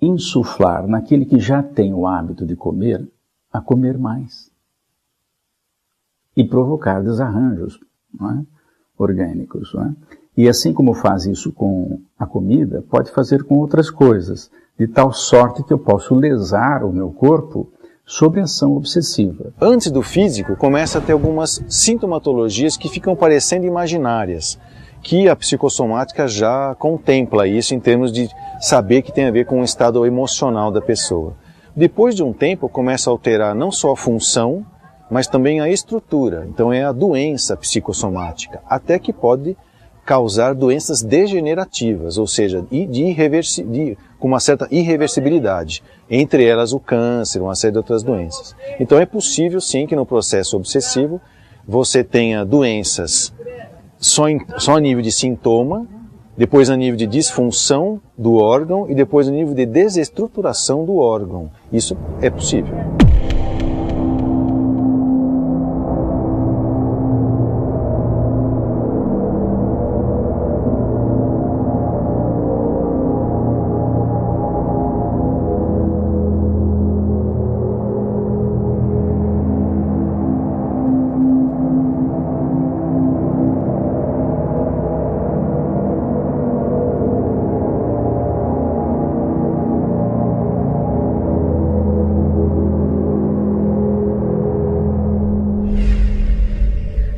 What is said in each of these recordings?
insuflar naquele que já tem o hábito de comer, a comer mais. E provocar desarranjos, não é? Orgânicos. Não é? E assim como faz isso com a comida, pode fazer com outras coisas, de tal sorte que eu posso lesar o meu corpo sob ação obsessiva. Antes do físico, começa a ter algumas sintomatologias que ficam parecendo imaginárias, que a psicossomática já contempla isso em termos de saber que tem a ver com o estado emocional da pessoa. Depois de um tempo, começa a alterar não só a função, mas também a estrutura. Então é a doença psicossomática, até que pode causar doenças degenerativas, ou seja, com uma certa irreversibilidade, entre elas o câncer, uma série de outras doenças. Então é possível sim que no processo obsessivo você tenha doenças só a nível de sintoma, depois a nível de disfunção do órgão e depois a nível de desestruturação do órgão. Isso é possível.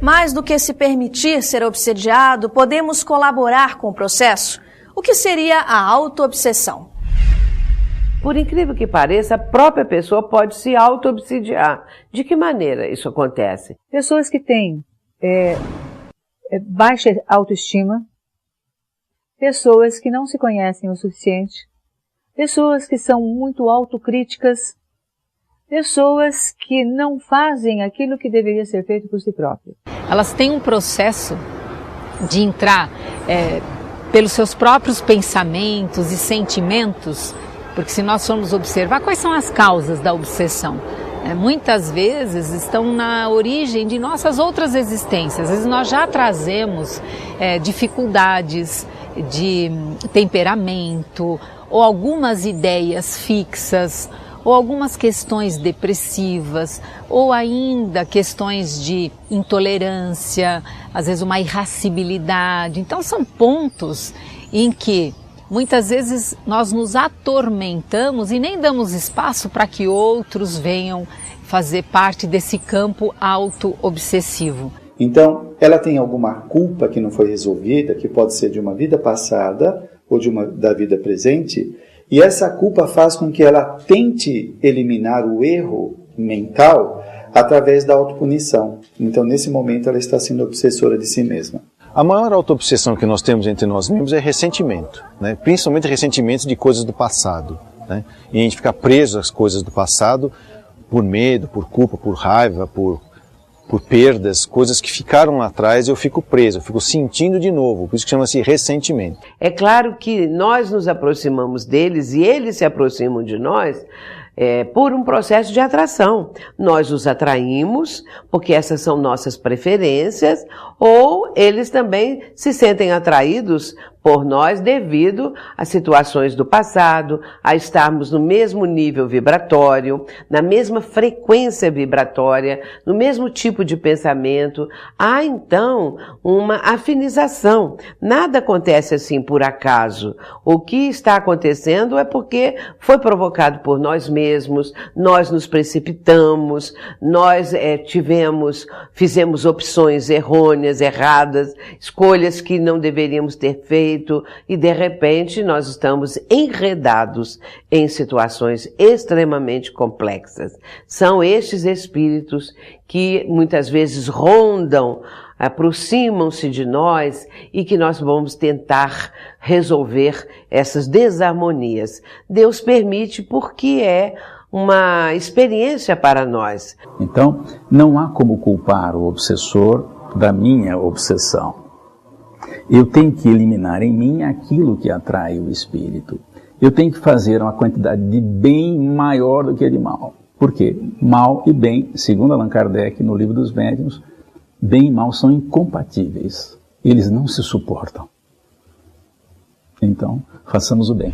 Mais do que se permitir ser obsediado, podemos colaborar com o processo. O que seria a auto-obsessão? Por incrível que pareça, a própria pessoa pode se auto-obsidiar. De que maneira isso acontece? Pessoas que têm baixa autoestima, pessoas que não se conhecem o suficiente, pessoas que são muito autocríticas, pessoas que não fazem aquilo que deveria ser feito por si próprias. Elas têm um processo de entrar pelos seus próprios pensamentos e sentimentos, porque se nós formos observar quais são as causas da obsessão, muitas vezes estão na origem de nossas outras existências. Às vezes nós já trazemos dificuldades de temperamento ou algumas ideias fixas, ou algumas questões depressivas, ou ainda questões de intolerância, às vezes uma irascibilidade. Então são pontos em que muitas vezes nós nos atormentamos e nem damos espaço para que outros venham fazer parte desse campo auto-obsessivo. Então, ela tem alguma culpa que não foi resolvida, que pode ser de uma vida passada ou da vida presente, e essa culpa faz com que ela tente eliminar o erro mental através da autopunição. Então, nesse momento, ela está sendo obsessora de si mesma. A maior autoobsessão que nós temos entre nós mesmos é ressentimento, né? Principalmente ressentimentos de coisas do passado, né? E a gente fica preso às coisas do passado por medo, por culpa, por raiva, por perdas, coisas que ficaram lá atrás, eu fico preso, eu fico sentindo de novo, por isso que chama-se ressentimento. É claro que nós nos aproximamos deles e eles se aproximam de nós por um processo de atração. Nós os atraímos porque essas são nossas preferências, ou eles também se sentem atraídos por nós devido a situações do passado, a estarmos no mesmo nível vibratório, na mesma frequência vibratória, no mesmo tipo de pensamento. Há então uma afinização. Nada acontece assim por acaso. O que está acontecendo é porque foi provocado por nós mesmos, nós nos precipitamos, nós fizemos opções errôneas, erradas, escolhas que não deveríamos ter feito, e de repente nós estamos enredados em situações extremamente complexas. São estes espíritos que muitas vezes rondam, aproximam-se de nós e que nós vamos tentar resolver essas desarmonias. Deus permite porque é uma experiência para nós. Então, não há como culpar o obsessor da minha obsessão. Eu tenho que eliminar em mim aquilo que atrai o espírito. Eu tenho que fazer uma quantidade de bem maior do que de mal. Por quê? Mal e bem, segundo Allan Kardec, no Livro dos Médiuns, bem e mal são incompatíveis. Eles não se suportam. Então, façamos o bem.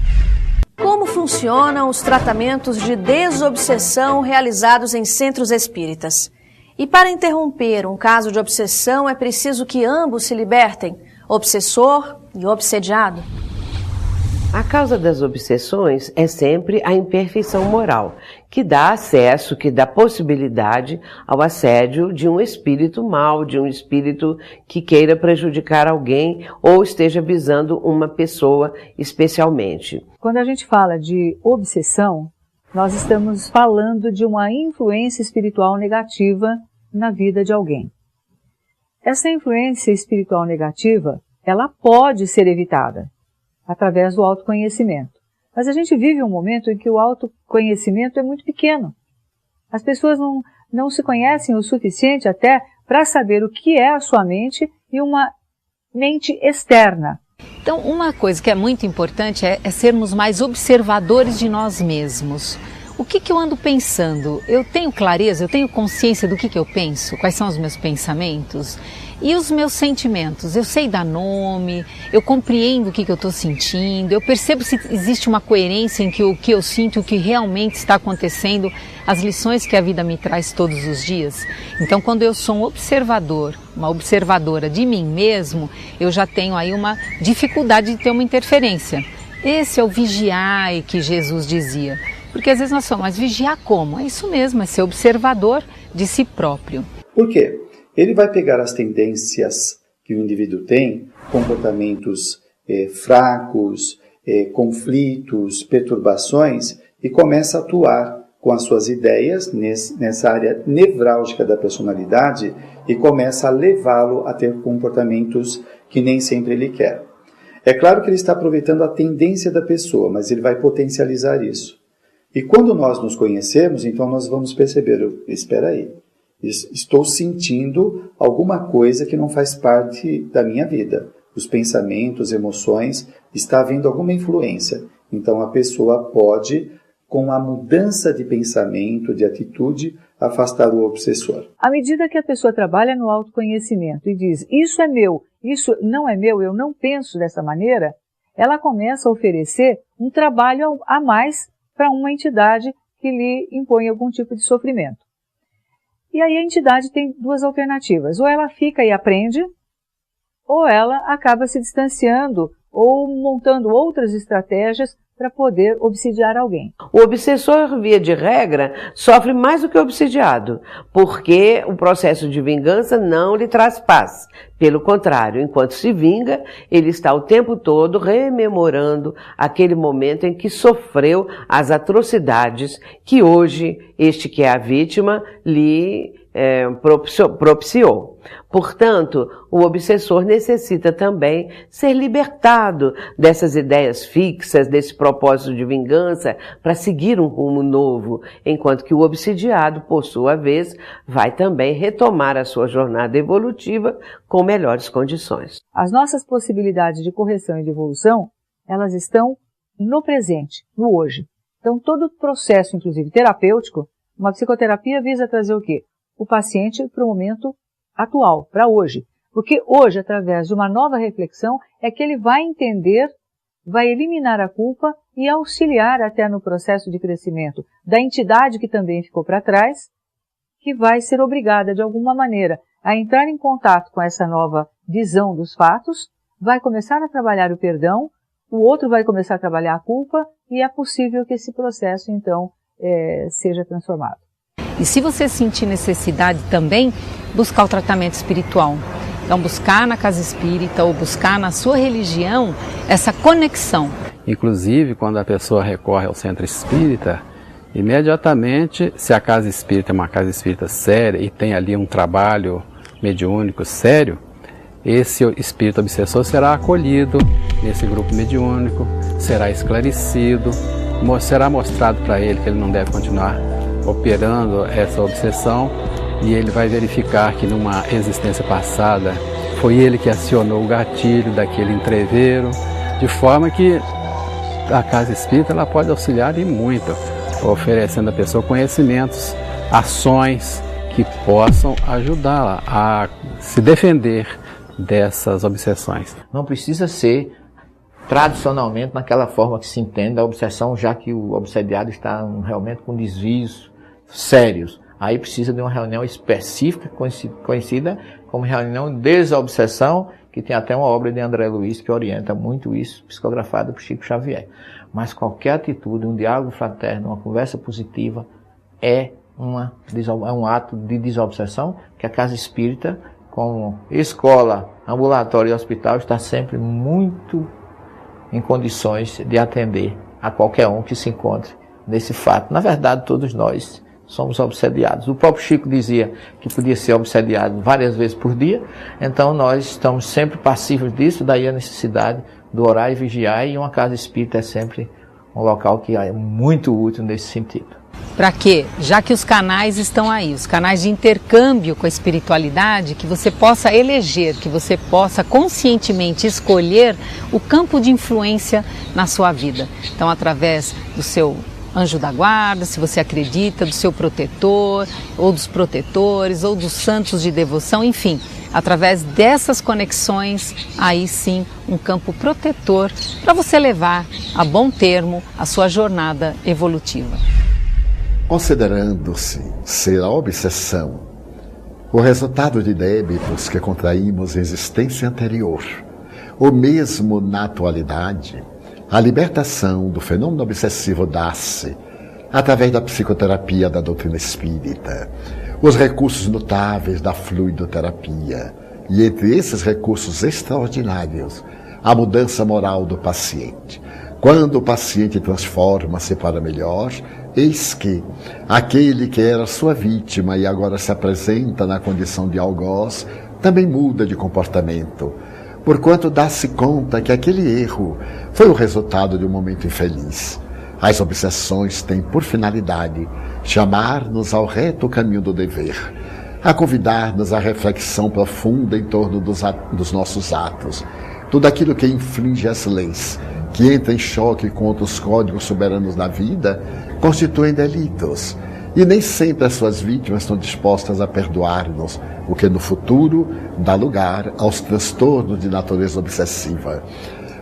Como funcionam os tratamentos de desobsessão realizados em centros espíritas? E para interromper um caso de obsessão é preciso que ambos se libertem, obsessor e obsediado? A causa das obsessões é sempre a imperfeição moral, que dá acesso, que dá possibilidade ao assédio de um espírito mau, de um espírito que queira prejudicar alguém ou esteja visando uma pessoa especialmente. Quando a gente fala de obsessão, nós estamos falando de uma influência espiritual negativa na vida de alguém. Essa influência espiritual negativa, ela pode ser evitada através do autoconhecimento. Mas a gente vive um momento em que o autoconhecimento é muito pequeno. As pessoas não se conhecem o suficiente até para saber o que é a sua mente e uma mente externa. Então, uma coisa que é muito importante é sermos mais observadores de nós mesmos. O que eu ando pensando? Eu tenho clareza, eu tenho consciência do que eu penso? Quais são os meus pensamentos? E os meus sentimentos? Eu sei dar nome, eu compreendo o que eu estou sentindo, eu percebo se existe uma coerência em que o que eu sinto e o que realmente está acontecendo, as lições que a vida me traz todos os dias. Então, quando eu sou um observador, uma observadora de mim mesmo, eu já tenho aí uma dificuldade de ter uma interferência. Esse é o vigiar que Jesus dizia. Porque às vezes nós somos, mas vigiar como? É isso mesmo, é ser observador de si próprio. Por quê? Ele vai pegar as tendências que o indivíduo tem, comportamentos fracos, conflitos, perturbações, e começa a atuar com as suas ideias nessa área nevrálgica da personalidade e começa a levá-lo a ter comportamentos que nem sempre ele quer. É claro que ele está aproveitando a tendência da pessoa, mas ele vai potencializar isso. E quando nós nos conhecemos, então nós vamos perceber, espera aí, estou sentindo alguma coisa que não faz parte da minha vida. Os pensamentos, emoções, está havendo alguma influência. Então a pessoa pode, com a mudança de pensamento, de atitude, afastar o obsessor. À medida que a pessoa trabalha no autoconhecimento e diz, isso é meu, isso não é meu, eu não penso dessa maneira, ela começa a oferecer um trabalho a mais para uma entidade que lhe impõe algum tipo de sofrimento. E aí a entidade tem duas alternativas. Ou ela fica e aprende, ou ela acaba se distanciando ou montando outras estratégias para poder obsidiar alguém. O obsessor, via de regra, sofre mais do que o obsidiado, porque o processo de vingança não lhe traz paz. Pelo contrário, enquanto se vinga, ele está o tempo todo rememorando aquele momento em que sofreu as atrocidades que hoje este que é a vítima lhe propiciou. Portanto, o obsessor necessita também ser libertado dessas ideias fixas, desse propósito de vingança, para seguir um rumo novo, enquanto que o obsidiado, por sua vez, vai também retomar a sua jornada evolutiva com melhores condições. As nossas possibilidades de correção e de evolução, elas estão no presente, no hoje. Então, todo o processo, inclusive terapêutico, uma psicoterapia visa trazer o quê? O paciente para o momento atual, para hoje. Porque hoje, através de uma nova reflexão, é que ele vai entender, vai eliminar a culpa e auxiliar até no processo de crescimento da entidade que também ficou para trás, que vai ser obrigada, de alguma maneira, a entrar em contato com essa nova visão dos fatos, vai começar a trabalhar o perdão, o outro vai começar a trabalhar a culpa e é possível que esse processo, então, seja transformado. E se você sentir necessidade também, buscar o tratamento espiritual. Então, buscar na casa espírita ou buscar na sua religião essa conexão. Inclusive, quando a pessoa recorre ao centro espírita, imediatamente, se a casa espírita é uma casa espírita séria e tem ali um trabalho mediúnico sério, esse espírito obsessor será acolhido nesse grupo mediúnico, será esclarecido, será mostrado para ele que ele não deve continuar operando essa obsessão e ele vai verificar que numa existência passada foi ele que acionou o gatilho daquele entreveiro, de forma que a casa espírita ela pode auxiliar e muito, oferecendo à pessoa conhecimentos, ações que possam ajudá-la a se defender dessas obsessões. Não precisa ser tradicionalmente naquela forma que se entende a obsessão, já que o obsediado está realmente com desvios sérios. Aí precisa de uma reunião específica, conhecida como reunião de desobsessão, que tem até uma obra de André Luiz que orienta muito isso, psicografada por Chico Xavier. Mas qualquer atitude, um diálogo fraterno, uma conversa positiva, é um ato de desobsessão que a Casa Espírita, como escola, ambulatório e hospital, está sempre muito em condições de atender a qualquer um que se encontre nesse fato. Na verdade, todos nós somos obsediados. O próprio Chico dizia que podia ser obsediado várias vezes por dia, então nós estamos sempre passivos disso, daí a necessidade do orar e vigiar, e uma casa espírita é sempre um local que é muito útil nesse sentido. Para quê? Já que os canais estão aí, os canais de intercâmbio com a espiritualidade, que você possa eleger, que você possa conscientemente escolher o campo de influência na sua vida. Então, através do seu anjo da guarda, se você acredita, do seu protetor, ou dos protetores, ou dos santos de devoção, enfim, através dessas conexões, aí sim, um campo protetor para você levar a bom termo a sua jornada evolutiva. Considerando-se ser a obsessão o resultado de débitos que contraímos em existência anterior, ou mesmo na atualidade, a libertação do fenômeno obsessivo dá-se através da psicoterapia da doutrina espírita, os recursos notáveis da fluidoterapia, e entre esses recursos extraordinários, a mudança moral do paciente. Quando o paciente transforma-se para melhor, eis que aquele que era sua vítima e agora se apresenta na condição de algoz, também muda de comportamento, porquanto dá-se conta que aquele erro foi o resultado de um momento infeliz. As obsessões têm por finalidade chamar-nos ao reto caminho do dever, a convidar-nos à reflexão profunda em torno dos nossos atos, tudo aquilo que infringe as leis, que entra em choque contra os códigos soberanos da vida, constituem delitos, e nem sempre as suas vítimas estão dispostas a perdoar-nos, o que no futuro dá lugar aos transtornos de natureza obsessiva.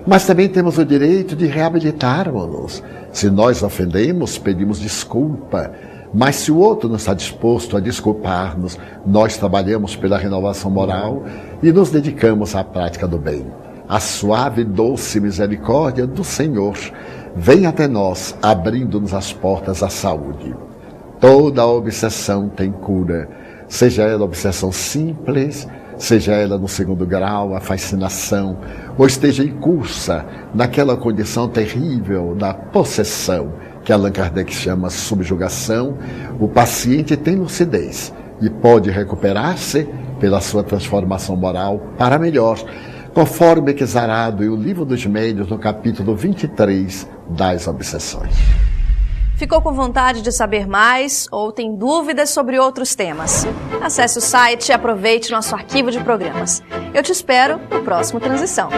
Mas também temos o direito de reabilitarmos-nos. Se nós ofendemos, pedimos desculpa, mas se o outro não está disposto a desculpar-nos, nós trabalhamos pela renovação moral e nos dedicamos à prática do bem. A suave e doce misericórdia do Senhor vem até nós, abrindo-nos as portas à saúde. Toda obsessão tem cura, seja ela obsessão simples, seja ela no segundo grau, a fascinação, ou esteja em cursa naquela condição terrível da possessão, que Allan Kardec chama subjugação. O paciente tem lucidez e pode recuperar-se pela sua transformação moral para melhor, conforme Quizarado e o Livro dos Médiuns, no capítulo 23 das obsessões. Ficou com vontade de saber mais ou tem dúvidas sobre outros temas? Acesse o site e aproveite nosso arquivo de programas. Eu te espero no próximo Transição.